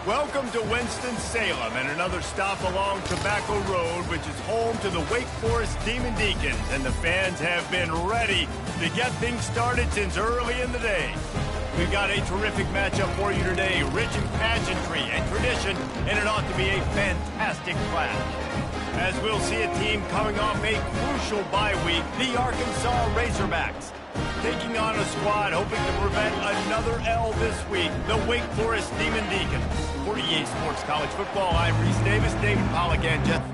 Welcome to Winston-Salem and another stop along Tobacco Road, which is home to the Wake Forest Demon Deacons, and the fans have been ready to get things started since early in the day. We've got a terrific matchup for you today, rich in pageantry and tradition, and it ought to be a fantastic clash. As we'll see a team coming off a crucial bye week, the Arkansas Razorbacks, taking on a squad hoping to prevent another L this week, the Wake Forest Demon Deacons. For EA Sports College Football, I'm Reese Davis, David Pollack, and Jeff.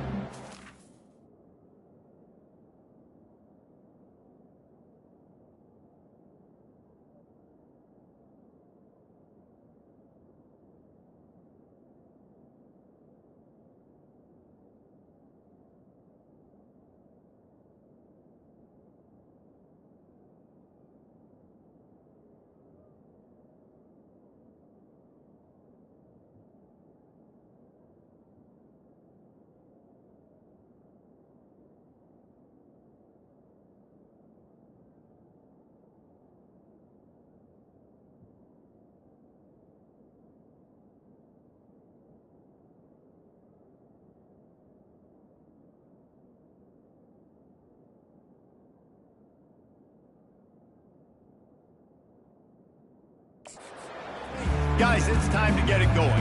Guys, it's time to get it going.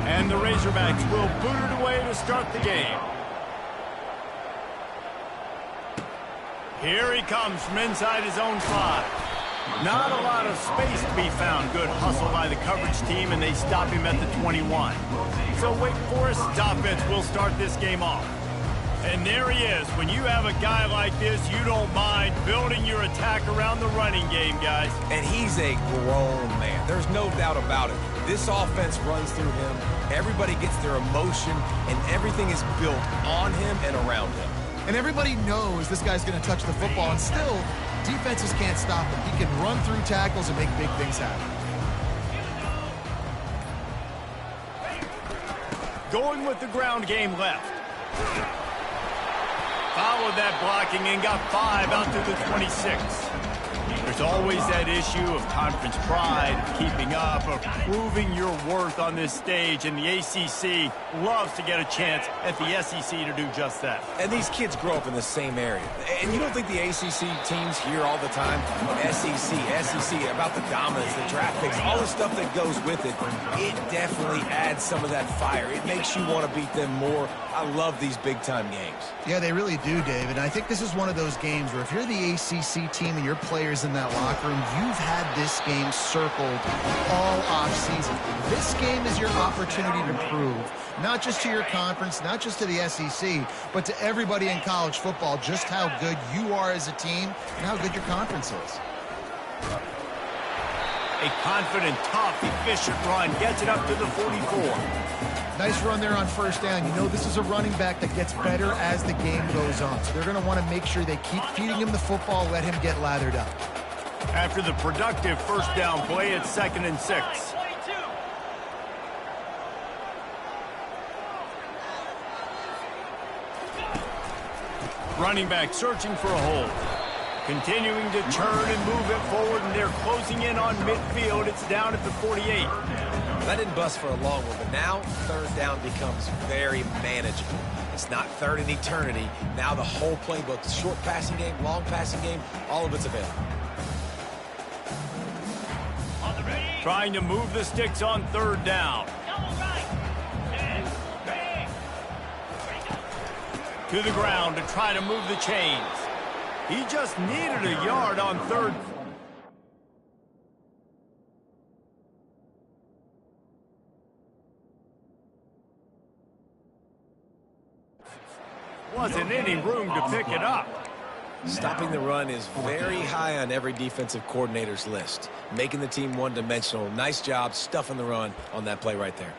And the Razorbacks will boot it away to start the game. Here he comes from inside his own 5. Not a lot of space to be found. Good hustle by the coverage team, and they stop him at the 21. So Wake Forest's offense will start this game off. And there he is. When you have a guy like this, you don't mind building your attack around the running game, guys. And he's a grown man. There's no doubt about it. This offense runs through him. Everybody gets their emotion, and everything is built on him and around him. And everybody knows this guy's going to touch the football, and still, defenses can't stop him. He can run through tackles and make big things happen. Going with the ground game left. Followed that blocking and got 5 out to the 26. There's always that issue of conference pride, keeping up, of proving your worth on this stage, and the ACC loves to get a chance at the SEC to do just that. And these kids grow up in the same area. And you don't think the ACC teams hear all the time, SEC, about the dominance, the draft picks, all the stuff that goes with it. It definitely adds some of that fire. It makes you want to beat them more. I love these big-time games. Yeah, they really do, David. And I think this is one of those games where if you're the ACC team and your players in that locker room, you've had this game circled all offseason. This game is your opportunity to prove, not just to your conference, not just to the SEC, but to everybody in college football, just how good you are as a team and how good your conference is. A confident, tough, efficient run gets it up to the 44. Nice run there on first down. You know this is a running back that gets better as the game goes on. So they're going to want to make sure they keep feeding him the football, let him get lathered up. After the productive first down play, it's 2nd and 6. Running back searching for a hole. Continuing to turn and move it forward, and they're closing in on midfield. It's down at the 48. That didn't bust for a long one, but now 3rd down becomes very manageable. It's not 3rd in eternity. Now the whole playbook, short passing game, long passing game, all of it's available. Trying to move the sticks on 3rd down. To the ground to try to move the chains. He just needed a yard on 3rd. Wasn't any room to pick it up. Stopping the run is very high on every defensive coordinator's list. Making the team one-dimensional. Nice job stuffing the run on that play right there.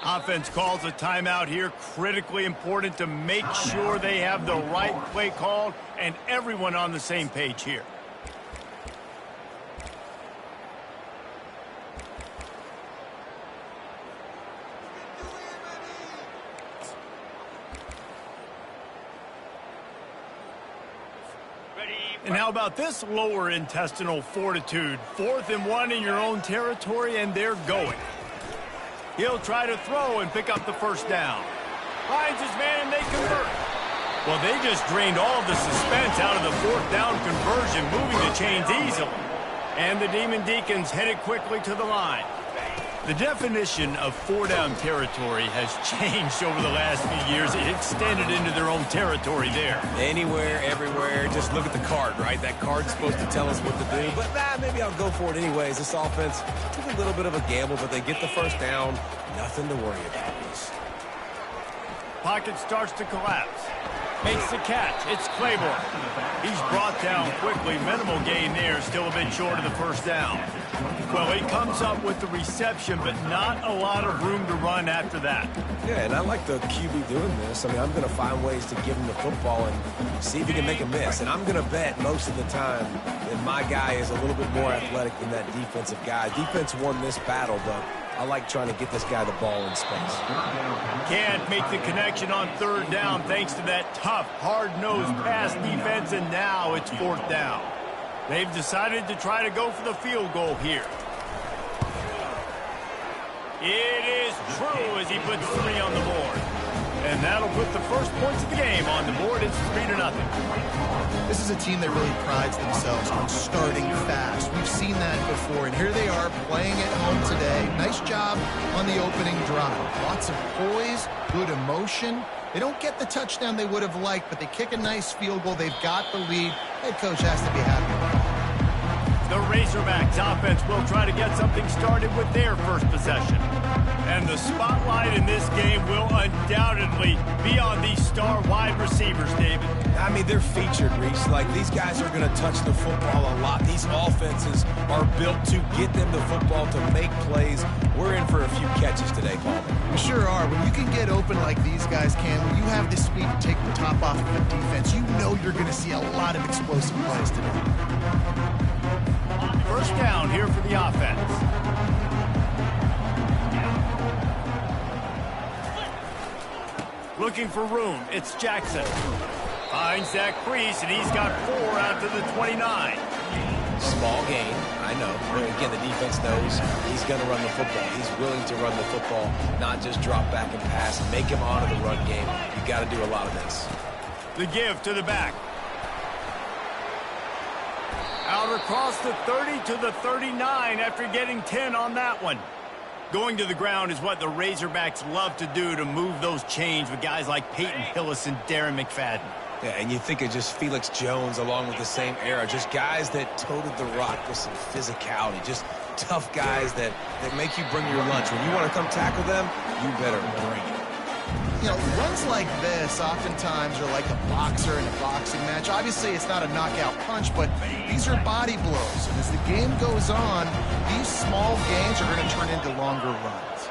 Offense calls a timeout here. Critically important to make sure they have the right play called and everyone on the same page here. And how about this lower intestinal fortitude? 4th and 1 in your own territory, and they're going. He'll try to throw and pick up the first down. Finds his man, and they convert. Well, they just drained all of the suspense out of the 4th down conversion, moving the chains easily. And the Demon Deacons headed quickly to the line. The definition of 4-down territory has changed over the last few years. It extended into their own territory there. Anywhere, everywhere, just look at the card, right? That card's supposed to tell us what to do. But maybe I'll go for it anyways. This offense took a little bit of a gamble, but they get the first down. Nothing to worry about. Pocket starts to collapse. Makes the catch. It's Claiborne. He's brought down quickly. Minimal gain there. Still a bit short of the first down. Well, he comes up with the reception, but not a lot of room to run after that. Yeah, and I like the QB doing this. I mean, I'm going to find ways to give him the football and see if he can make a miss. And I'm going to bet most of the time that my guy is a little bit more athletic than that defensive guy. Defense won this battle, but I like trying to get this guy the ball in space. Can't make the connection on 3rd down thanks to that tough, hard-nosed pass defense, and now it's 4th down. They've decided to try to go for the field goal here. It is true as he puts 3 on the board. And that'll put the first points of the game on the board. It's 3-0. This is a team that really prides themselves on starting fast. We've seen that before, and here they are playing at home today. Nice job on the opening drive. Lots of poise, good emotion. They don't get the touchdown they would have liked, but they kick a nice field goal. They've got the lead. Head coach has to be happy. The Razorbacks offense will try to get something started with their first possession. And the spotlight in this game will undoubtedly be on these star wide receivers, David. I mean, they're featured, Reese. Like, these guys are going to touch the football a lot. These offenses are built to get them the football, to make plays. We're in for a few catches today, Paul. We sure are. When you can get open like these guys can, when you have the speed to take the top off of the defense, you know you're going to see a lot of explosive plays today. First down here for the offense. Looking for room. It's Jackson. Finds that crease, and he's got 4 out to the 29. Small gain, I know. But again, the defense knows he's going to run the football. He's willing to run the football, not just drop back and pass. Make him honor the run game. You got to do a lot of this. The give to the back. Out across the 30 to the 39 after getting 10 on that one. Going to the ground is what the Razorbacks love to do, to move those chains with guys like Peyton Hillis and Darren McFadden. Yeah, and you think of just Felix Jones along with the same era. Just guys that toted the rock with some physicality. Just tough guys that make you bring your lunch. When you want to come tackle them, you better bring it. You know, runs like this oftentimes are like a boxer in a boxing match. Obviously, it's not a knockout punch, but these are body blows. And as the game goes on, these small gains are going to turn into longer runs.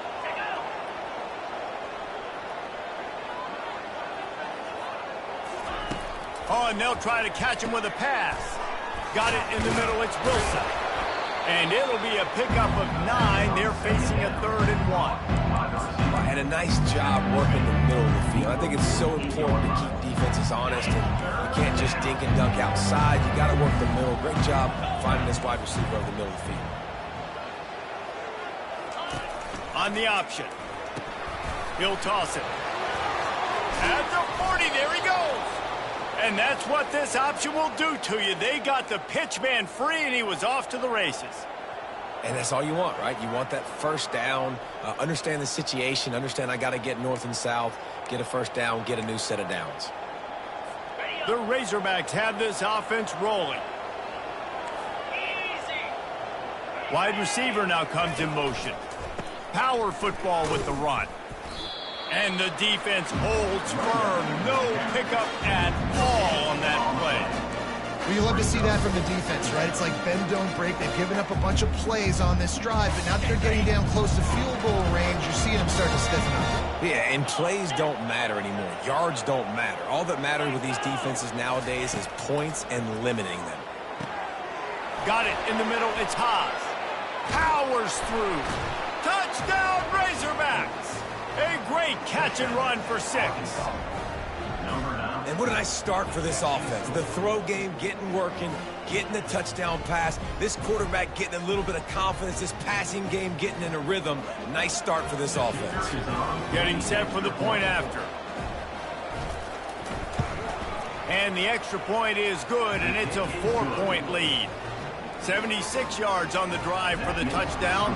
Oh, and they'll try to catch him with a pass. Got it in the middle. It's Wilson. And it'll be a pickup of 9. They're facing a 3rd and 1. And a nice job working the middle of the field. I think it's so important to keep defenses honest, and you can't just dink and dunk outside. You got to work the middle. Great job finding this wide receiver over the middle of the field. On the option. He'll toss it. At the 40, there he goes. And that's what this option will do to you. They got the pitch man free, and he was off to the races. And that's all you want, right? You want that first down, understand the situation, understand I got to get north and south, get a first down, get a new set of downs. The Razorbacks have this offense rolling. Wide receiver now comes in motion. Power football with the run. And the defense holds firm. No pickup at all on that play. Well, you love to see that from the defense, right? It's like bend, don't break. They've given up a bunch of plays on this drive, but now that they're getting down close to field goal range, you're seeing them start to stiffen up. Yeah, and plays don't matter anymore. Yards don't matter. All that matters with these defenses nowadays is points and limiting them. Got it in the middle. It's Haas. Powers through. Touchdown, Razorbacks. A great catch and run for 6. And what a nice start for this offense. The throw game getting working, getting the touchdown pass. This quarterback getting a little bit of confidence. This passing game getting in a rhythm. Nice start for this offense. Getting set for the point after. And the extra point is good, and it's a 4-point lead. 76 yards on the drive for the touchdown,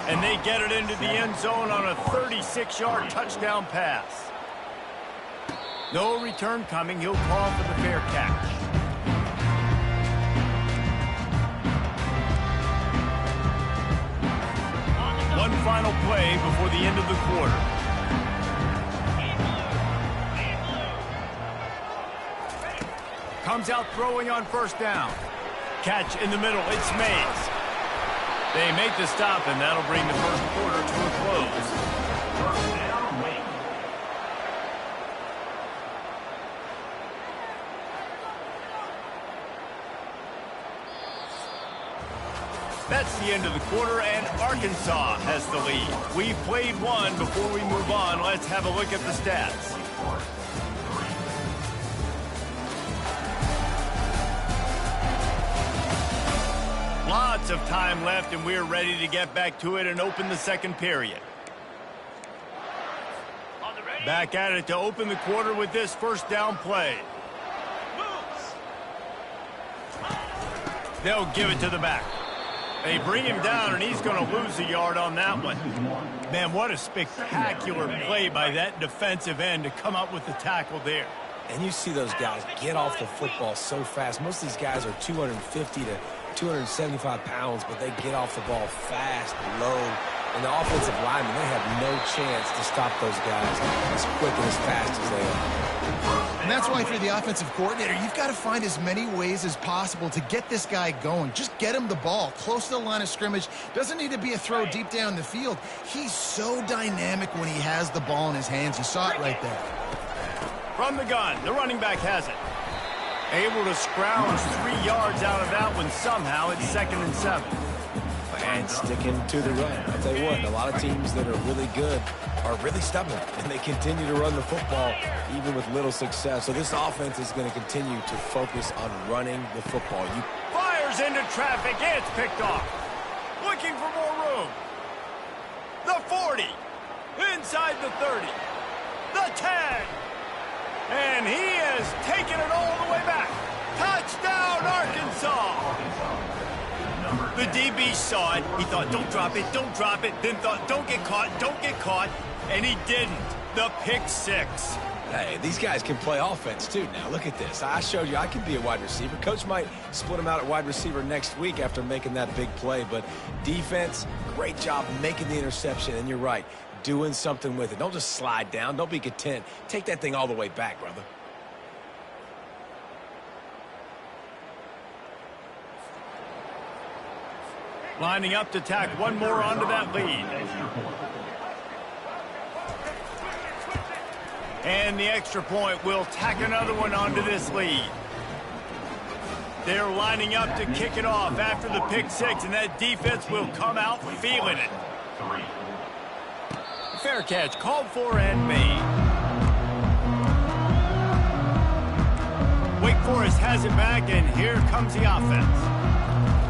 and they get it into the end zone on a 36-yard touchdown pass. No return coming. He'll call for the fair catch. One final play before the end of the quarter. Comes out throwing on first down. Catch in the middle. It's Mays. They make the stop, and that'll bring the first quarter to a close. That's the end of the quarter, and Arkansas has the lead. We've played one. Before we move on, let's have a look at the stats. Lots of time left, and we're ready to get back to it and open the second period. Back at it to open the quarter with this first down play. They'll give it to the back. They bring him down, and he's going to lose a yard on that one. Man, what a spectacular play by that defensive end to come up with the tackle there. And you see those guys get off the football so fast. Most of these guys are 250 to 275 pounds, but they get off the ball fast, low. And the offensive linemen, they have no chance to stop those guys as quick and as fast as they are. And that's why, if you're the offensive coordinator, you've got to find as many ways as possible to get this guy going. Just get him the ball close to the line of scrimmage. Doesn't need to be a throw deep down the field. He's so dynamic when he has the ball in his hands. You saw it right there. From the gun, the running back has it. Able to scrounge 3 yards out of that one somehow. It's 2nd and 7. And sticking to the run. I'll tell you what, a lot of teams that are really good are really stubborn, and they continue to run the football even with little success. So this offense is going to continue to focus on running the football. Fires into traffic. It's picked off. Looking for more room. The 40. Inside the 30. The 10. And he has taken it all the way back. Touchdown, Arkansas. The DB saw it. He thought, don't drop it, don't drop it. Then thought, don't get caught, don't get caught. And he didn't. The pick 6. Hey, these guys can play offense, too. Now, look at this. I showed you I can be a wide receiver. Coach might split him out at wide receiver next week after making that big play. But defense, great job making the interception. And you're right, doing something with it. Don't just slide down. Don't be content. Take that thing all the way back, brother. Lining up to tack one more onto that lead. And the extra point will tack another one onto this lead. They're lining up to kick it off after the pick 6, and that defense will come out feeling it. Fair catch called for and made. Wake Forest has it back, and here comes the offense.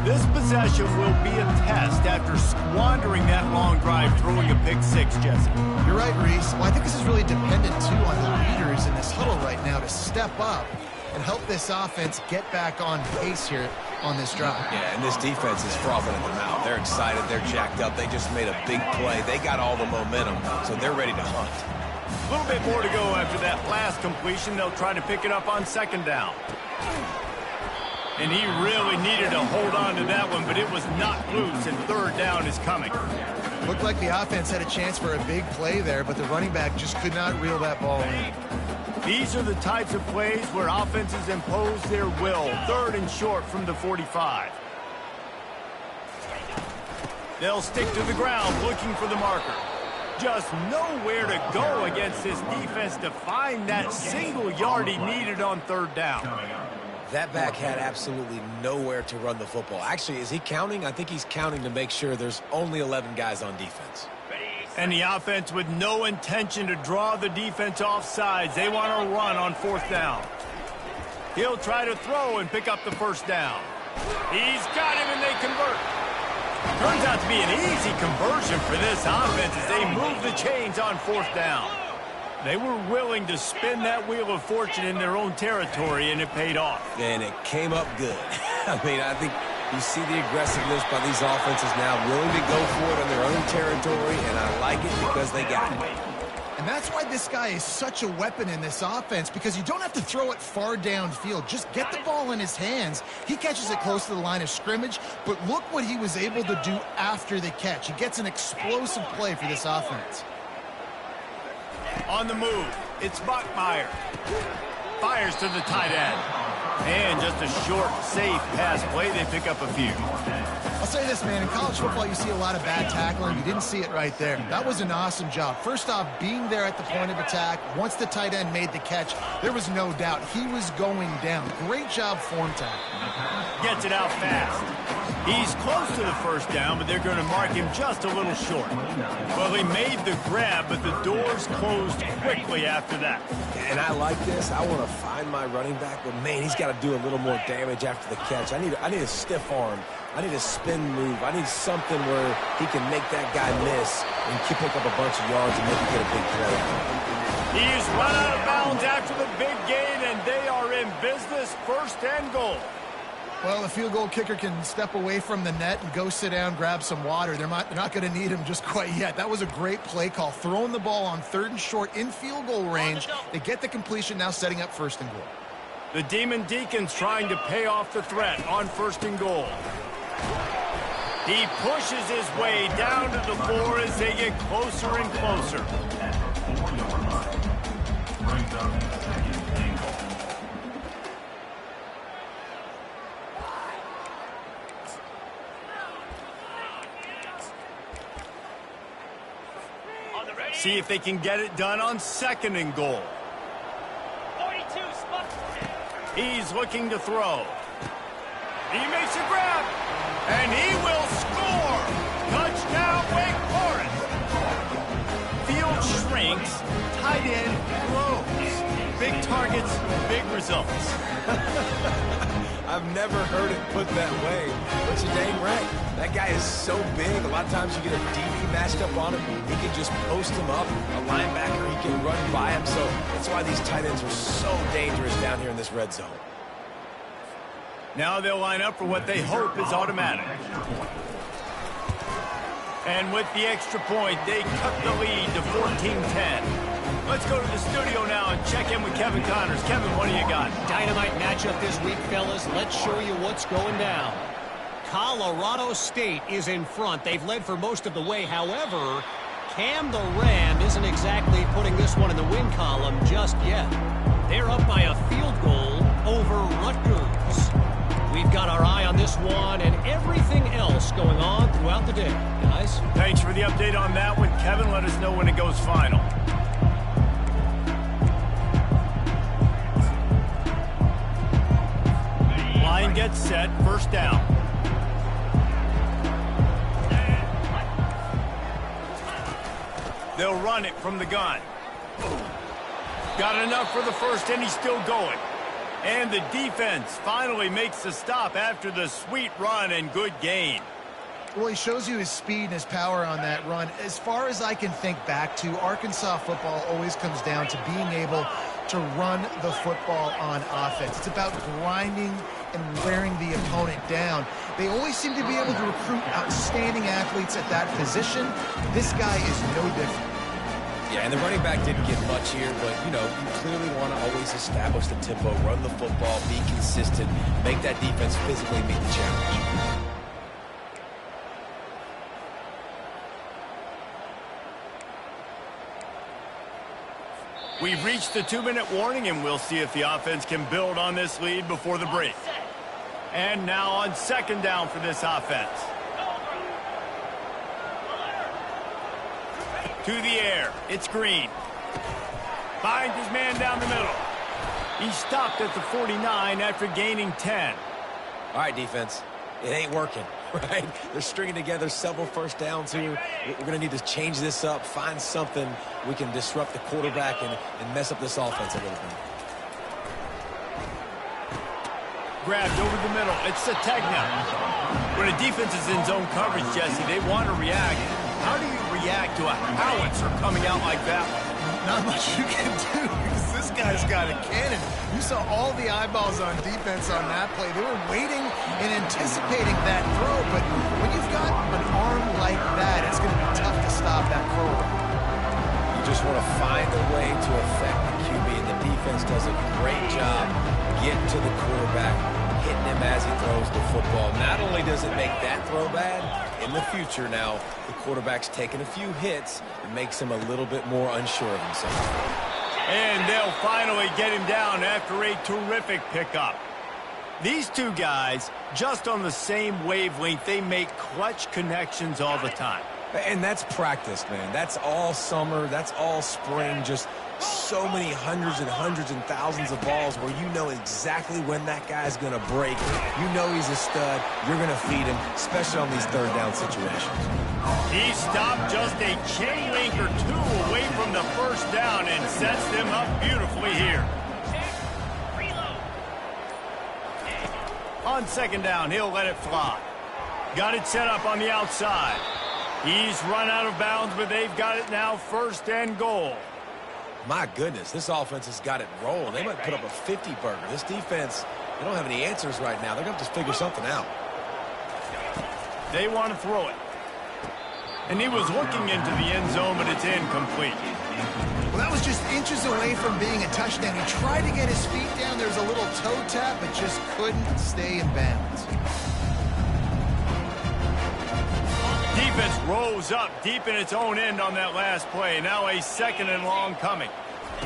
This possession will be a test after squandering that long drive throwing a pick 6, Jesse. You're right, Reese. Well, I think this is really dependent, too, on the leaders in this huddle right now to step up and help this offense get back on pace here on this drive. Yeah, and this defense is frothing at the mouth. They're excited. They're jacked up. They just made a big play. They got all the momentum, so they're ready to hunt. A little bit more to go after that last completion. They'll try to pick it up on 2nd down. And he really needed to hold on to that one, but it was not loose, and 3rd down is coming. Looked like the offense had a chance for a big play there, but the running back just could not reel that ball in. These are the types of plays where offenses impose their will. 3rd and short from the 45. They'll stick to the ground looking for the marker. Just nowhere to go against this defense to find that single yard he needed on 3rd down. That back had absolutely nowhere to run the football. Actually, is he counting? I think he's counting to make sure there's only 11 guys on defense. And the offense with no intention to draw the defense off sides. They want to run on 4th down. He'll try to throw and pick up the 1st down. He's got him and they convert. Turns out to be an easy conversion for this offense as they move the chains on 4th down. They were willing to spin that wheel of fortune in their own territory, and it paid off. And it came up good. I mean, I think you see the aggressiveness by these offenses now, willing to go for it on their own territory, and I like it because they got it. And that's why this guy is such a weapon in this offense, because you don't have to throw it far downfield. Just get the ball in his hands. He catches it close to the line of scrimmage, but look what he was able to do after the catch. He gets an explosive play for this offense. On the move, it's Bachmeier. Fires to the tight end. And just a short, safe pass play. They pick up a few. I'll say this, man. In college football, you see a lot of bad tackling. You didn't see it right there. That was an awesome job. First off, being there at the point of attack. Once the tight end made the catch, there was no doubt he was going down. Great job form tackle. Gets it out fast. He's close to the 1st down, but they're going to mark him just a little short. Well, he made the grab, but the doors closed quickly after that. And I like this. I want to find my running back, but, man, he's got to do a little more damage after the catch. I need a stiff arm. I need a spin move. I need something where he can make that guy miss and pick up a bunch of yards and maybe get a big play. He's run out of bounds after the big gain, and they are in business. 1st and goal. Well, the field goal kicker can step away from the net and go sit down, grab some water. They're not going to need him just quite yet. That was a great play call. Throwing the ball on 3rd and short in field goal range. They get the completion, now setting up 1st and goal. The Demon Deacons trying to pay off the threat on 1st and goal. He pushes his way down to the floor as they get closer and closer. See if they can get it done on 2nd and goal. He's looking to throw. He makes a grab, and he will score. Touchdown, Wake Forest. Field shrinks, tight end grows. Big targets, big results. I've never heard it put that way, but you're dang right. That guy is so big. A lot of times you get a DB matched up on him. He can just post him up. A linebacker, he can run by him. So that's why these tight ends are so dangerous down here in this red zone. Now they'll line up for what they hope is automatic. And with the extra point, they cut the lead to 14-10. Let's go to the studio now and check in with Kevin Connors. Kevin, what do you got? Dynamite matchup this week, fellas. Let's show you what's going down. Colorado State is in front. They've led for most of the way. However, Cam the Ram isn't exactly putting this one in the win column just yet. They're up by a field goal over Rutgers. We've got our eye on this one and everything else going on throughout the day. Guys? Thanks for the update on that one. Kevin, let us know when it goes final. Line gets set, 1st down. They'll run it from the gun. Got enough for the 1st, and he's still going. And the defense finally makes the stop after the sweet run and good gain. Well, he shows you his speed and his power on that run. As far as I can think back to, Arkansas football always comes down to being able to run the football on offense. It's about grinding and wearing the opponent down. They always seem to be able to recruit outstanding athletes at that position. This guy is no different. Yeah, and the running back didn't get much here, but, you know, you clearly want to always establish the tempo, run the football, be consistent, make that defense physically meet the challenge. We've reached the 2-minute warning, and we'll see if the offense can build on this lead before the break. And now on second down for this offense. To the air. It's Green. Finds his man down the middle. He stopped at the 49 after gaining 10. All right, defense. It ain't working, right? They're stringing together several first downs here. We're going to need to change this up, find something we can disrupt the quarterback and mess up this offense a little bit. Grabbed over the middle. It's Sategna. When a defense is in zone coverage, Jesse, they want to react. How do you react to a howitzer coming out like that? Not much you can do because this guy's got a cannon. You saw all the eyeballs on defense on that play. They were waiting and anticipating that throw, but when you've got an arm like that, it's going to be tough to stop that throw. You just want to find a way to affect the QB, and the defense does a great job getting to the quarterback, hitting him as he throws the football. Not only does it make that throw bad, in the future now, the quarterback's taking a few hits and makes him a little bit more unsure of himself. And they'll finally get him down after a terrific pickup. These two guys, just on the same wavelength, they make clutch connections all the time. And that's practice, man. That's all summer. That's all spring. Just so many hundreds and thousands of balls where you know exactly when that guy's going to break. You know he's a stud. You're going to feed him, especially on these third down situations. He stopped just a chain link or two away from the first down and sets them up beautifully here. On second down, he'll let it fly. Got it set up on the outside. He's run out of bounds, but they've got it now first and goal. My goodness, this offense has got it rolling. They might put up a 50-burger. This defense, they don't have any answers right now. They're going to have to figure something out. They want to throw it. And he was looking into the end zone, but it's incomplete. Well, that was just inches away from being a touchdown. He tried to get his feet down. There's a little toe tap, but just couldn't stay in bounds. Defense rose up deep in its own end on that last play. Now a second and long coming.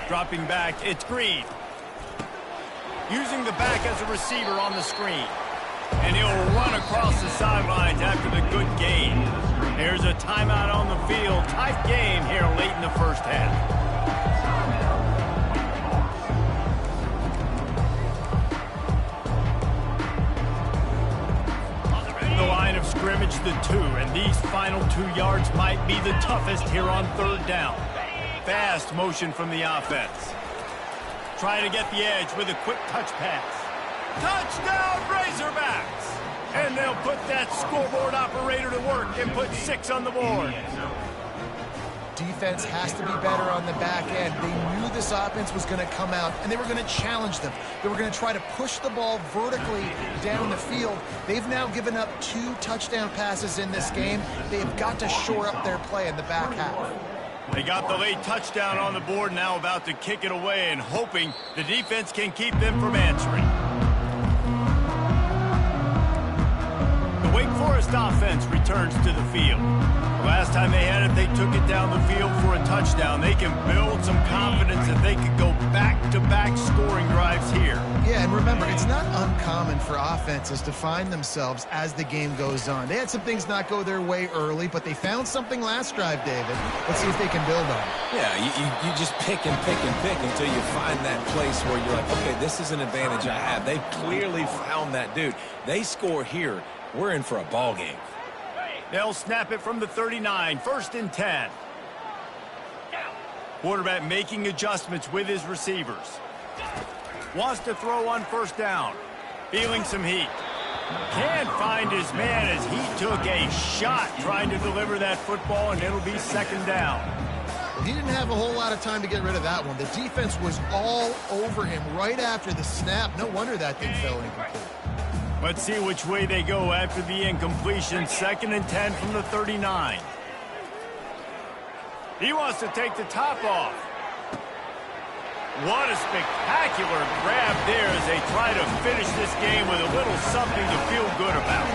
Dropping back, it's Green. Using the back as a receiver on the screen. And he'll run across the sidelines after the good gain. There's a timeout on the field. Tight game here late in the first half. The line of scrimmage, the 2, and these final 2 yards might be the toughest here on third down. Fast motion from the offense. Trying to get the edge with a quick touch pass. Touchdown, Razorbacks! And they'll put that scoreboard operator to work and put 6 on the board. Defense has to be better on the back end. They knew this offense was going to come out, and they were going to challenge them. They were going to try to push the ball vertically down the field. They've now given up 2 touchdown passes in this game. They've got to shore up their play in the back half. They got the late touchdown on the board, now about to kick it away and hoping the defense can keep them from answering. The Wake Forest offense returns to the field. The last time they had it, they took it down the field for a touchdown. They can build some confidence that they could go back-to-back scoring drives here. Yeah, and remember, it's not uncommon for offenses to find themselves as the game goes on. They had some things not go their way early, but they found something last drive, David. Let's see if they can build on it. Yeah, you just pick and pick and pick until you find that place where you're like, okay, this is an advantage I have. They've clearly found that, dude. They score here, we're in for a ball game. They'll snap it from the 39, first and 10. Quarterback making adjustments with his receivers. Wants to throw on first down. Feeling some heat. Can't find his man as he took a shot trying to deliver that football, and it'll be second down. Well, he didn't have a whole lot of time to get rid of that one. The defense was all over him right after the snap. No wonder that thing fell incomplete. Let's see which way they go after the incompletion. Second and 10 from the 39. He wants to take the top off. What a spectacular grab there as they try to finish this game with a little something to feel good about.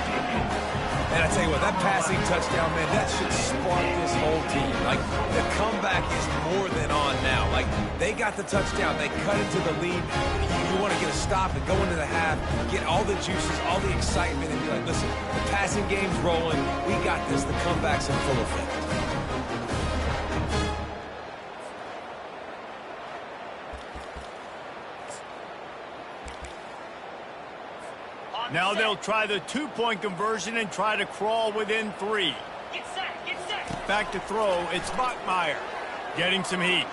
And I tell you what, that passing touchdown, man, that should spark this whole team. Like, the comeback is more than on now. Like, they got the touchdown. They cut into the lead. You want to get a stop and go into the half, get all the juices, all the excitement, and be like, listen, the passing game's rolling. We got this. The comeback's in full effect. Now they'll try the two-point conversion and try to crawl within 3. Get set. Back to throw, it's Bachmeier. Getting some heat.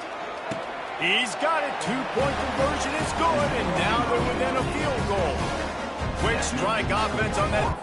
He's got it. Two-point conversion is good, and now they're within a field goal. Quick strike offense on that.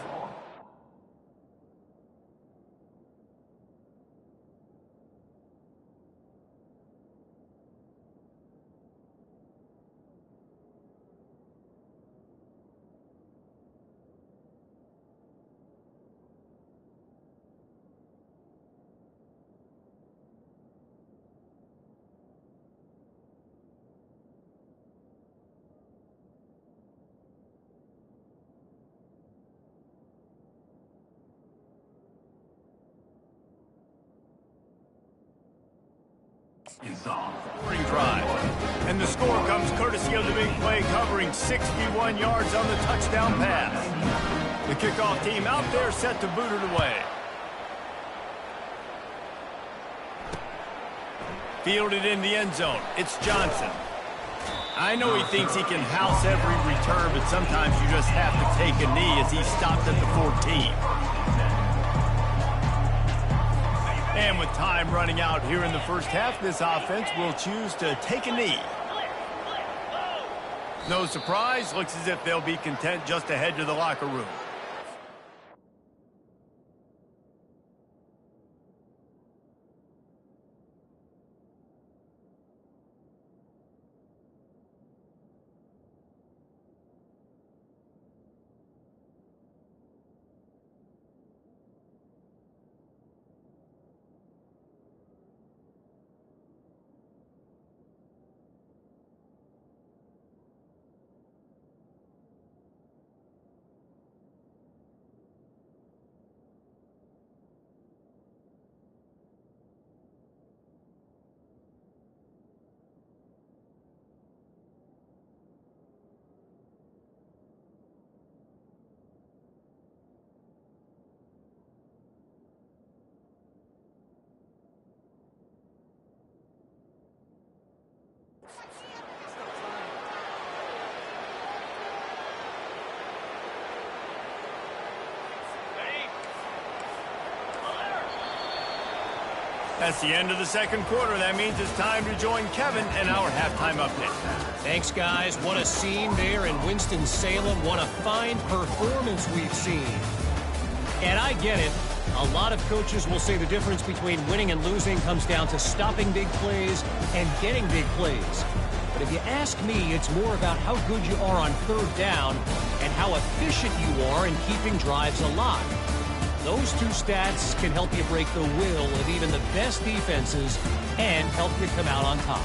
Scoring drive. And the score comes courtesy of the big play covering 61 yards on the touchdown pass. The kickoff team out there set to boot it away. Fielded in the end zone. It's Johnson. I know he thinks he can house every return, but sometimes you just have to take a knee as he stopped at the 14. And with time running out here in the first half, this offense will choose to take a knee. No surprise, looks as if they'll be content just to head to the locker room. That's the end of the second quarter. That means it's time to join Kevin and our halftime update. Thanks, guys. What a scene there in Winston-Salem. What a fine performance we've seen. And I get it. A lot of coaches will say the difference between winning and losing comes down to stopping big plays and getting big plays. But if you ask me, it's more about how good you are on third down and how efficient you are in keeping drives alive. Those two stats can help you break the will of even the best defenses and help you come out on top.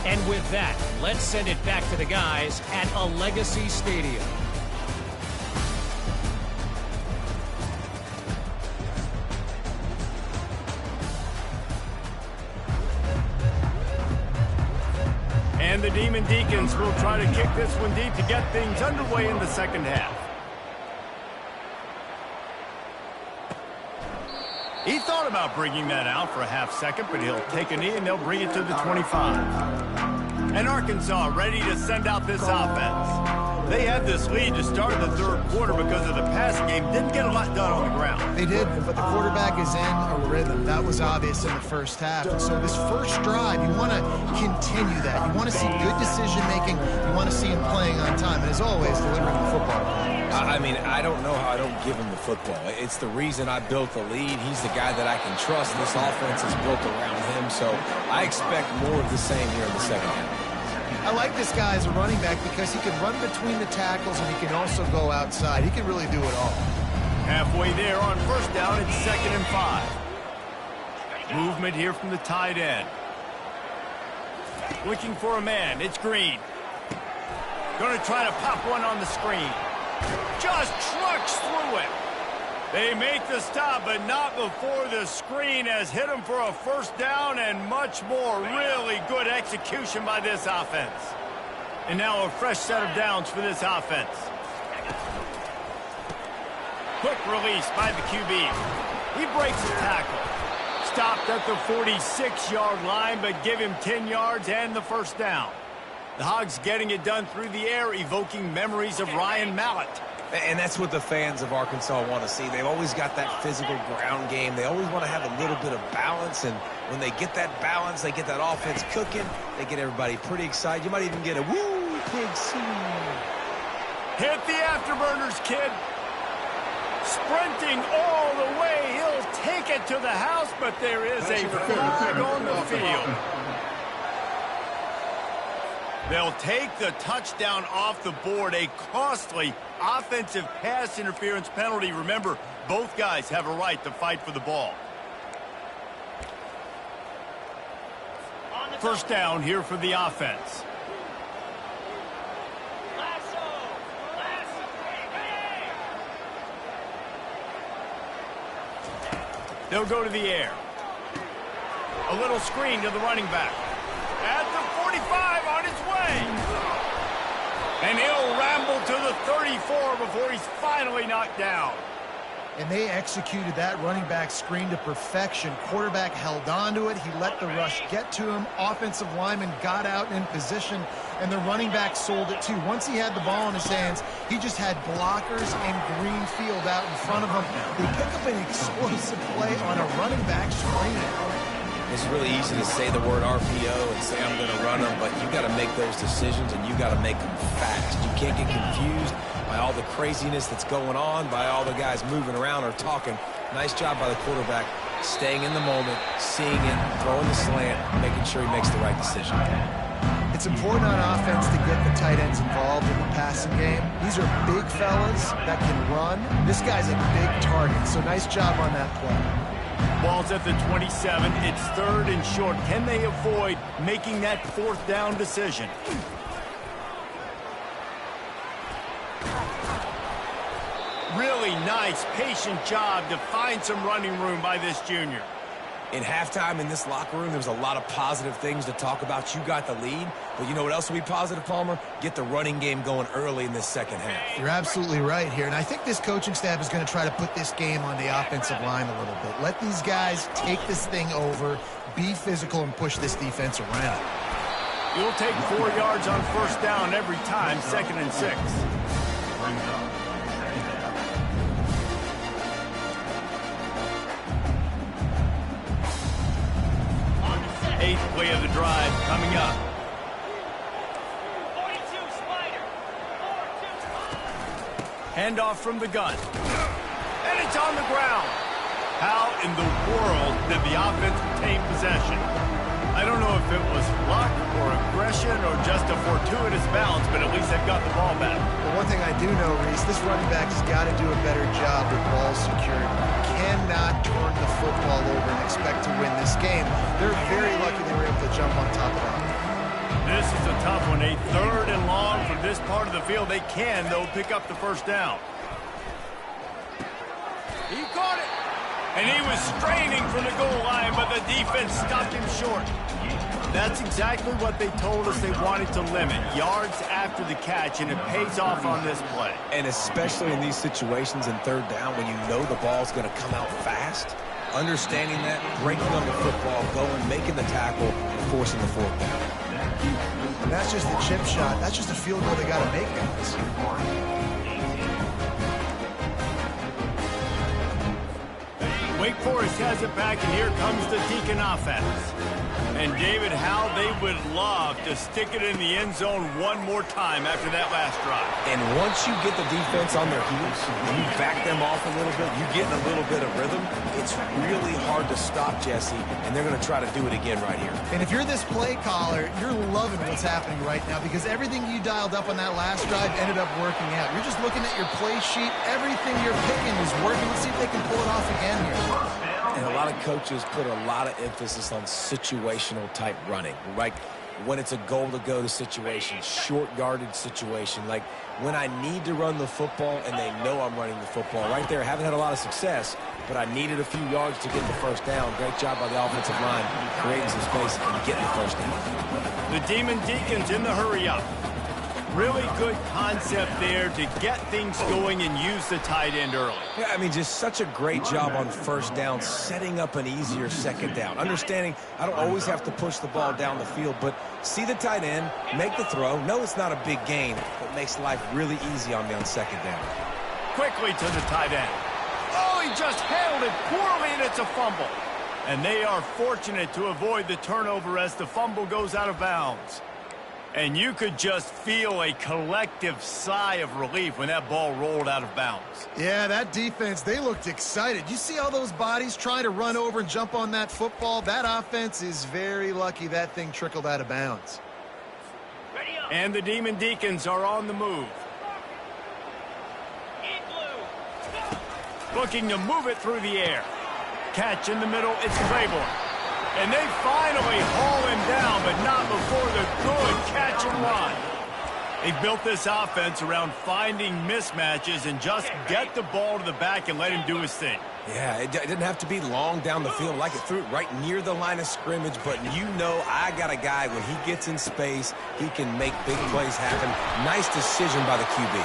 And with that, let's send it back to the guys at Allegacy Stadium. And the Demon Deacons will try to kick this one deep to get things underway in the second half. He thought about bringing that out for a half second, but he'll take a knee and they'll bring it to the 25. And Arkansas ready to send out this offense. They had this lead to start the third quarter because of the passing game. Didn't get a lot done on the ground. They did, but the quarterback is in a rhythm. That was obvious in the first half. And so this first drive, you want to continue that. You want to see good decision-making. You want to see him playing on time. And as always, delivering the football. I mean, I don't know how I don't give him the football. It's the reason I built the lead. He's the guy that I can trust. This offense is built around him, so I expect more of the same here in the second half. I like this guy as a running back because he can run between the tackles and he can also go outside. He can really do it all. Halfway there on first down, it's 2nd and 5. Movement here from the tight end. Looking for a man. It's Green. Going to try to pop one on the screen. Just trucks through it. They make the stop, but not before the screen has hit them for a first down and much more. Really good execution by this offense. And now a fresh set of downs for this offense. Quick release by the QB. He breaks the tackle. Stopped at the 46-yard line, but give him 10 yards and the first down. The Hogs getting it done through the air, evoking memories of Ryan Mallett. And that's what the fans of Arkansas want to see. They've always got that physical ground game. They always want to have a little bit of balance, and when they get that balance, they get that offense cooking, they get everybody pretty excited. You might even get a woo, big C. Hit the afterburners, kid. Sprinting all the way. He'll take it to the house, but there is a flag on the field. They'll take the touchdown off the board, a costly offensive pass interference penalty. Remember, both guys have a right to fight for the ball. First down here for the offense. They'll go to the air. A little screen to the running back. At the 45 on his way. And he'll ramble to the 34 before he's finally knocked down. And they executed that running back screen to perfection. Quarterback held on to it. He let the rush get to him. Offensive lineman got out in position, and the running back sold it too. Once he had the ball in his hands, he just had blockers and green field out in front of him. They pick up an explosive play on a running back screen. It's really easy to say the word RPO and say I'm going to run them, but you got to make those decisions, and you got to make them fast. You can't get confused by all the craziness that's going on, by all the guys moving around or talking. Nice job by the quarterback, staying in the moment, seeing it, throwing the slant, making sure he makes the right decision. It's important on offense to get the tight ends involved in the passing game. These are big fellas that can run. This guy's a big target, so nice job on that play. Ball's at the 27. It's third and short. Can they avoid making that fourth down decision? Really nice, patient job to find some running room by this junior. In halftime in this locker room, there was a lot of positive things to talk about. You got the lead, but you know what else will be positive, Palmer? Get the running game going early in this second half. You're absolutely right here, and I think this coaching staff is going to try to put this game on the offensive line a little bit. Let these guys take this thing over, be physical, and push this defense around. You'll take 4 yards on first down every time, 2nd and 6. Eighth play of the drive coming up. 42 Spider. 4-2. Handoff from the gun. And it's on the ground. How in the world did the offense retain possession? I don't know if it was luck or aggression or just a fortuitous bounce, but at least they've got the ball back. Well, one thing I do know, Reese, this running back has got to do a better job with ball security. Cannot turn the football over and expect to win this game. They're very lucky they were able to jump on top of that. This is a tough one. A third and long from this part of the field. They can, though, pick up the first down. He caught it. And he was straining for the goal line, but the defense stopped him short. That's exactly what they told us they wanted to limit. Yards after the catch, and it pays off on this play. And especially in these situations in third down when you know the ball's going to come out fast, understanding that, breaking on the football, going, making the tackle, and forcing the fourth down. And that's just the chip shot. That's just a field goal they got to make, guys. Wake Forest has it back, and here comes the Deacon offense. And, David, how they would love to stick it in the end zone one more time after that last drive. And once you get the defense on their heels and you back them off a little bit, you get in a little bit of rhythm, it's really hard to stop, Jesse, and they're going to try to do it again right here. And if you're this play caller, you're loving what's happening right now because everything you dialed up on that last drive ended up working out. You're just looking at your play sheet. Everything you're picking is working. Let's see if they can pull it off again here. And a lot of coaches put a lot of emphasis on situational type running. Like when it's a goal-to-go situation, short yardage situation, like when I need to run the football and they know I'm running the football. Right there, I haven't had a lot of success, but I needed a few yards to get the first down. Great job by the offensive line, creating some space and getting the first down. The Demon Deacons in the hurry-up. Really good concept there to get things going and use the tight end early. Yeah, I mean, just such a great job on first down, setting up an easier second down. Understanding I don't always have to push the ball down the field, but see the tight end, make the throw. No, it's not a big gain, but makes life really easy on me on second down. Quickly to the tight end. Oh, he just handled it poorly, and it's a fumble. And they are fortunate to avoid the turnover as the fumble goes out of bounds. And you could just feel a collective sigh of relief when that ball rolled out of bounds. Yeah, that defense, they looked excited. You see all those bodies trying to run over and jump on that football? That offense is very lucky that thing trickled out of bounds. And the Demon Deacons are on the move. Looking to move it through the air. Catch in the middle, it's Claiborne. And they finally haul him down, but not before the good catch and run. They built this offense around finding mismatches and just get the ball to the back and let him do his thing. Yeah, it didn't have to be long down the field. Like it threw it right near the line of scrimmage, but you know I got a guy, when he gets in space, he can make big plays happen. Nice decision by the QB.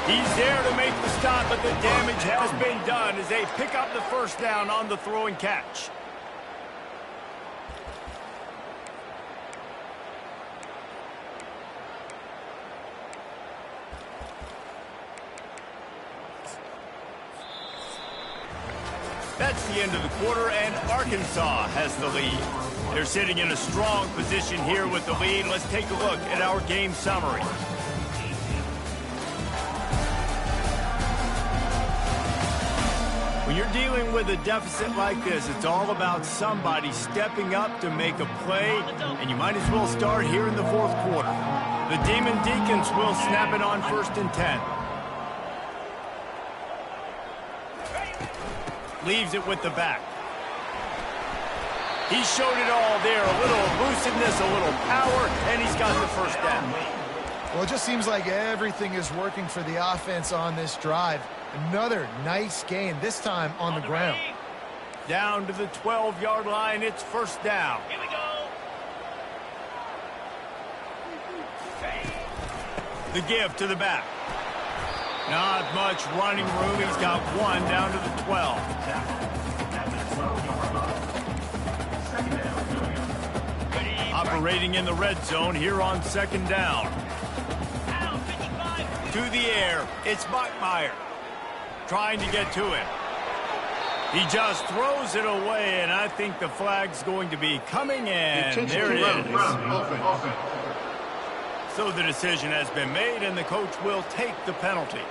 He's there to make the stop, but the damage has been done as they pick up the first down on the throw and catch. That's the end of the quarter, and Arkansas has the lead. They're sitting in a strong position here with the lead. Let's take a look at our game summary. When you're dealing with a deficit like this, it's all about somebody stepping up to make a play, and you might as well start here in the fourth quarter. The Demon Deacons will snap it on 1st and 10. Leaves it with the back. He showed it all there. A little elusiveness, a little power, and he's got the first down. Well, it just seems like everything is working for the offense on this drive. Another nice gain, this time on the ground. Down to the 12-yard line, it's first down. Here we go. The give to the back. Not much running room. He's got one down to the 12. Operating in the red zone here on 2nd down. To the air, it's Bachmeier. Trying to get to it. He just throws it away, and I think the flag's going to be coming, and there it is. So the decision has been made, and the coach will take the penalty.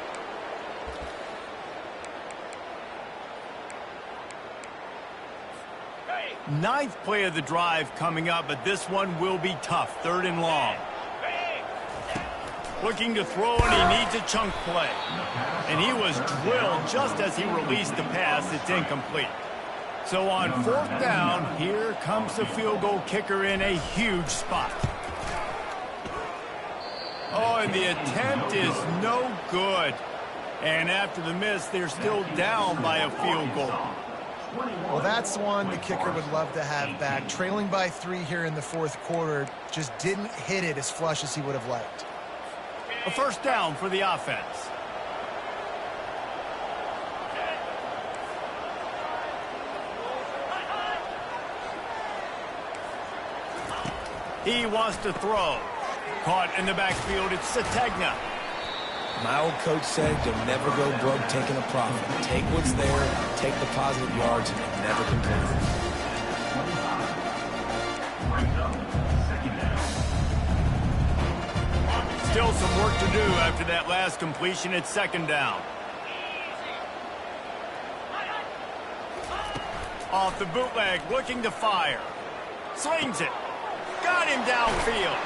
Ninth play of the drive coming up, but this one will be tough. 3rd and long. Looking to throw, and he needs a chunk play. And he was drilled just as he released the pass. It's incomplete. So on 4th down, here comes the field goal kicker in a huge spot. Oh, and the attempt is no good. And after the miss, they're still down by a field goal. Well, that's one the kicker would love to have back. Trailing by 3 here in the 4th quarter, just didn't hit it as flush as he would have liked. A first down for the offense. He wants to throw. Caught in the backfield, it's Sategna. My old coach said you'll never go broke taking a profit. Take what's there, take the positive yards, and never complain. Still some work to do after that last completion. It's 2nd down. Off the bootleg, looking to fire. Slings it. Got him downfield.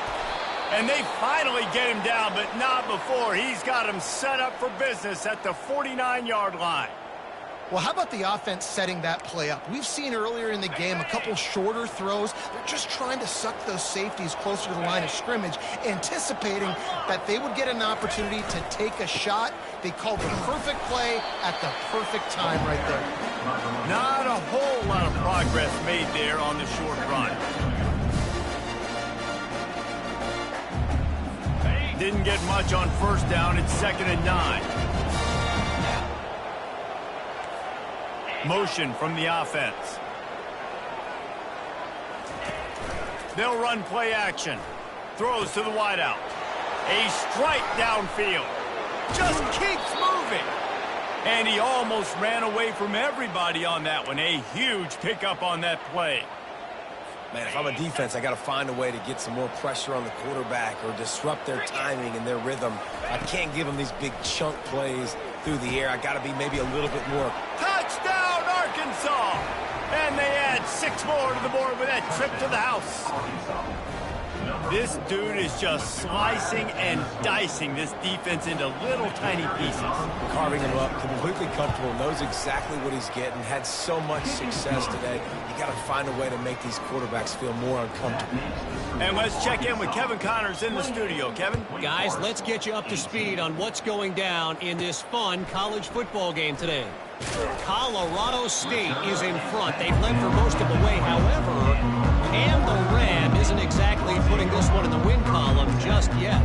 And they finally get him down, but not before. He's got him set up for business at the 49-yard line. Well, how about the offense setting that play up? We've seen earlier in the game a couple shorter throws. They're just trying to suck those safeties closer to the line of scrimmage, anticipating that they would get an opportunity to take a shot. They called the perfect play at the perfect time right there. Not a whole lot of progress made there on the short run. Didn't get much on first down. It's 2nd and 9. Motion from the offense. They'll run play action. Throws to the wideout. A strike downfield. Just keeps moving. And he almost ran away from everybody on that one. A huge pickup on that play. Man, if I'm a defense, I got to find a way to get some more pressure on the quarterback or disrupt their timing and their rhythm. I can't give them these big chunk plays through the air. I got to be maybe a little bit more. Touchdown, Arkansas! And they add 6 more to the board with that trip to the house. This dude is just slicing and dicing this defense into little tiny pieces. Carving him up, completely comfortable, knows exactly what he's getting, had so much success today. You got to find a way to make these quarterbacks feel more uncomfortable. And let's check in with Kevin Connors in the studio. Kevin? Guys, let's get you up to speed on what's going down in this fun college football game today. Colorado State is in front. They've led for most of the way. However, Cam the Ram isn't exactly putting this one in the win column just yet.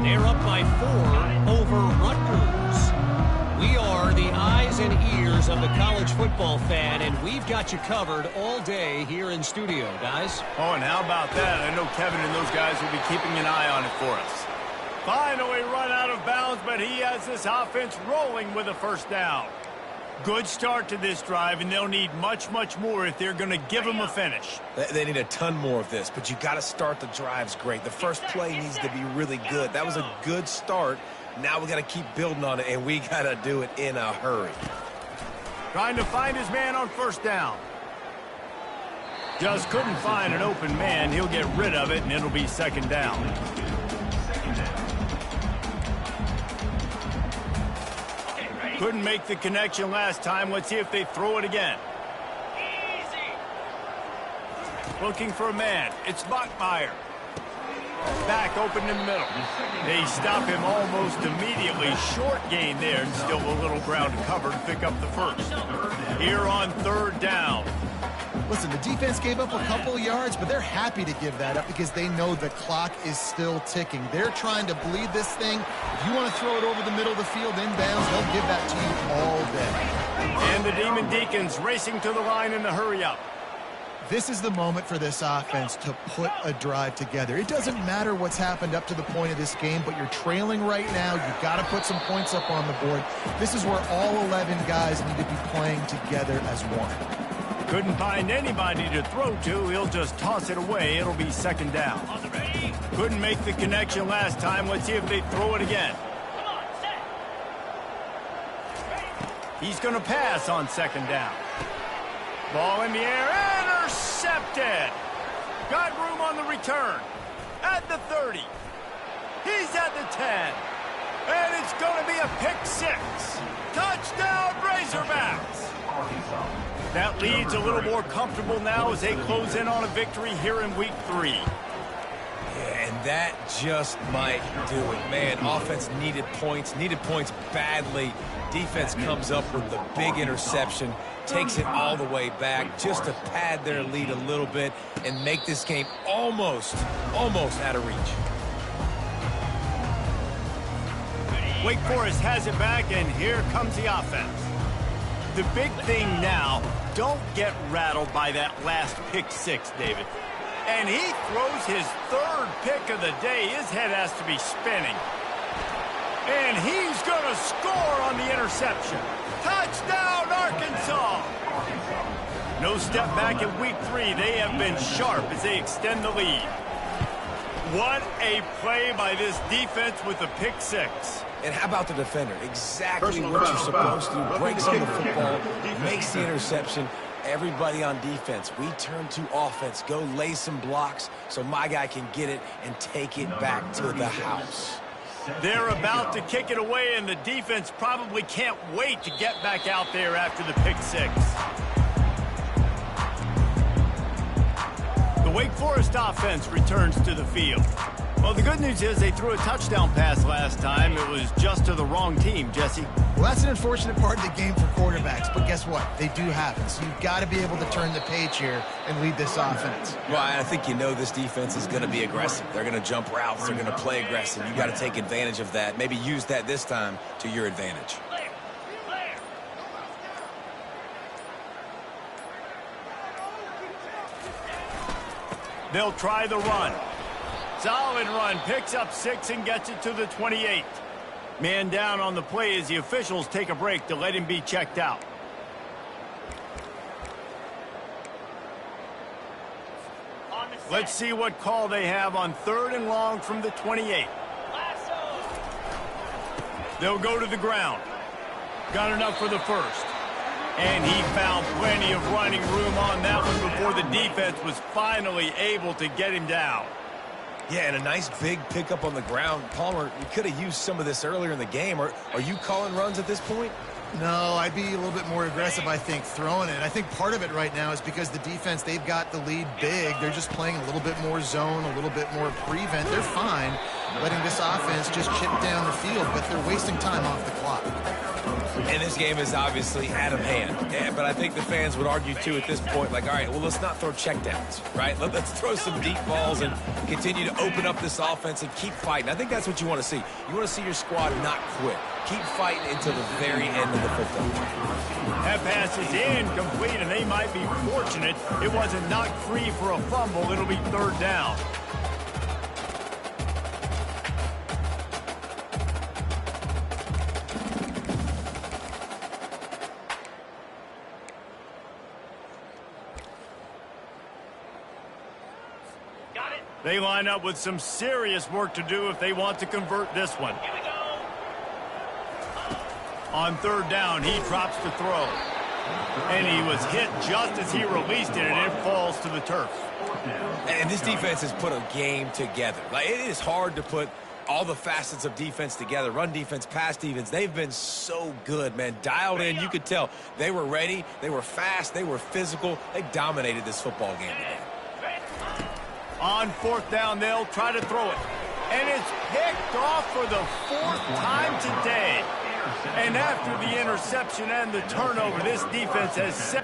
They're up by 4 over Rutgers. We are the eyes and ears of the college football fan, and we've got you covered all day here in studio, guys. Oh, and how about that? I know Kevin and those guys will be keeping an eye on it for us. Finally run out of bounds, but he has this offense rolling with a first down. Good start to this drive, and they'll need much, much more if they're going to give them a finish. They need a ton more of this, but you got to start the drives great. The first play needs to be really good. That was a good start. Now we got to keep building on it, and we got to do it in a hurry. Trying to find his man on first down. Just couldn't find an open man. He'll get rid of it, and it'll be 2nd down. Couldn't make the connection last time. Let's see if they throw it again. Looking for a man. It's Bachmeier. Back open in the middle. They stop him almost immediately. Short gain there, and still a little ground to cover to pick up the first. Here on 3rd down. Listen, the defense gave up a couple yards, but they're happy to give that up because they know the clock is still ticking. They're trying to bleed this thing. If you want to throw it over the middle of the field inbounds, they'll give that to you all day. And the Demon Deacons racing to the line in the hurry-up. This is the moment for this offense to put a drive together. It doesn't matter what's happened up to the point of this game, but you're trailing right now. You've got to put some points up on the board. This is where all 11 guys need to be playing together as one. Couldn't find anybody to throw to. He'll just toss it away. It'll be 2nd down. Couldn't make the connection last time. Let's see if they throw it again. He's going to pass on 2nd down. Ball in the air. Intercepted. Got room on the return. At the 30. He's at the 10. And it's going to be a pick 6. Touchdown, Razorbacks. That lead's a little more comfortable now as they close in on a victory here in week 3. Yeah, and that just might do it. Man, offense needed points badly. Defense comes up with the big interception, takes it all the way back just to pad their lead a little bit and make this game almost out of reach. Wake Forest has it back, and here comes the offense. The big thing now, don't get rattled by that last pick 6, David. And he throws his 3rd pick of the day. His head has to be spinning. And he's going to score on the interception. Touchdown, Arkansas! No step back in week 3. They have been sharp as they extend the lead. What a play by this defense with the pick 6. And how about the defender? Exactly what you're supposed to do. Breaks on the football, makes the interception. Everybody on defense, we turn to offense. Go lay some blocks so my guy can get it and take it back to the house. They're about to kick it away, and the defense probably can't wait to get back out there after the pick six. The Wake Forest offense returns to the field. Well, the good news is they threw a touchdown pass last time. It was just to the wrong team, Jesse. Well, that's an unfortunate part of the game for quarterbacks, but guess what? They do happen. So you've got to be able to turn the page here and lead this offense. Well, I think you know this defense is going to be aggressive. They're going to jump routes. They're going to play aggressive. You got to take advantage of that. Maybe use that this time to your advantage. They'll try the run. Solid run, picks up 6 and gets it to the 28. Man down on the play as the officials take a break to let him be checked out. Let's see what call they have on 3rd and long from the 28. They'll go to the ground. Got enough for the first. And he found plenty of running room on that one before the defense was finally able to get him down. Yeah, and a nice big pickup on the ground. Palmer, you could have used some of this earlier in the game. Are you calling runs at this point? No, I'd be a little bit more aggressive, I think, throwing it. I think part of it right now is because the defense, they've got the lead big. They're just playing a little bit more zone, a little bit more prevent. They're fine letting this offense just chip down the field, but they're wasting time off the clock. And this game is obviously out of hand. Yeah, but I think the fans would argue, too, at this point, like, all right, well, let's not throw checkdowns, right? Let's throw some deep balls and continue to open up this offense and keep fighting. I think that's what you want to see. You want to see your squad not quit. Keep fighting until the very end of the football game. That pass is incomplete, and they might be fortunate it wasn't knocked free for a fumble. It'll be 3rd down. They line up with some serious work to do if they want to convert this one. Here we go. On 3rd down, he drops the throw. And he was hit just as he released it, and it falls to the turf. And this defense has put a game together. Like, it is hard to put all the facets of defense together. Run defense, pass defense. They've been so good, man. Dialed in, you could tell. They were ready. They were fast. They were physical. They dominated this football game today. On 4th down, they'll try to throw it. And it's picked off for the 4th time today. And after the interception and the turnover, this defense has set.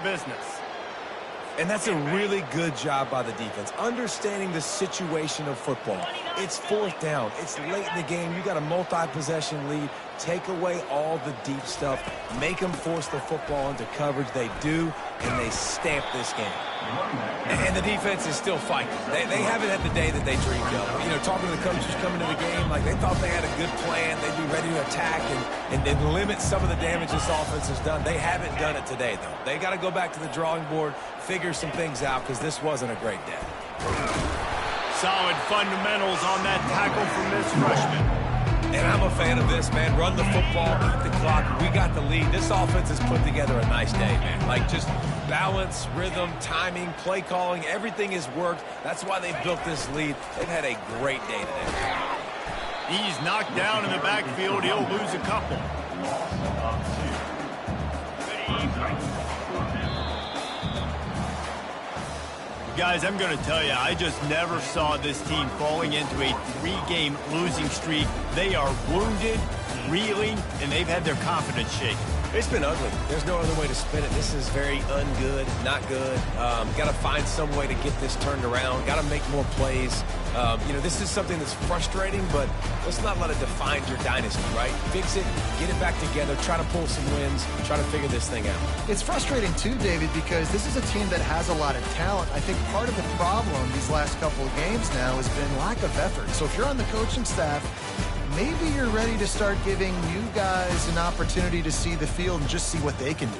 business. And that's a really good job by the defense, understanding the situation of football. It's 4th down. It's late in the game. You got a multi-possession lead. Take away all the deep stuff. Make them force the football into coverage. They do, and they stamp this game. And the defense is still fighting. They haven't had the day that they dreamed of. You know, talking to the coaches coming to the game, like they thought they had a good plan. They'd be ready to attack and limit some of the damage this offense has done. They haven't done it today, though. They got to go back to the drawing board, figure some things out, because this wasn't a great day. Solid fundamentals on that tackle from this freshman. And I'm a fan of this, man. Run the football, beat the clock. We got the lead. This offense has put together a nice day, man. Like, just balance, rhythm, timing, play calling, everything has worked. That's why they've built this lead. They've had a great day today. He's knocked down in the backfield. He'll lose a couple. Guys, I'm going to tell you, I just never saw this team falling into a 3-game losing streak. They are wounded, reeling, and they've had their confidence shaken. It's been ugly. There's no other way to spin it. This is very ungood, not good. Got to find some way to get this turned around. Got to make more plays. This is something that's frustrating, but let's not let it define your dynasty, right? Fix it, get it back together, try to pull some wins, try to figure this thing out. It's frustrating too, David, because this is a team that has a lot of talent. I think part of the problem these last couple of games now has been lack of effort. So if you're on the coaching staff, maybe you're ready to start giving new guys an opportunity to see the field and just see what they can do.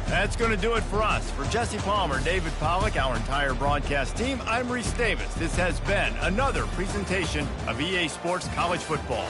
That's going to do it for us. For Jesse Palmer, David Pollack, our entire broadcast team, I'm Reese Davis. This has been another presentation of EA Sports College Football.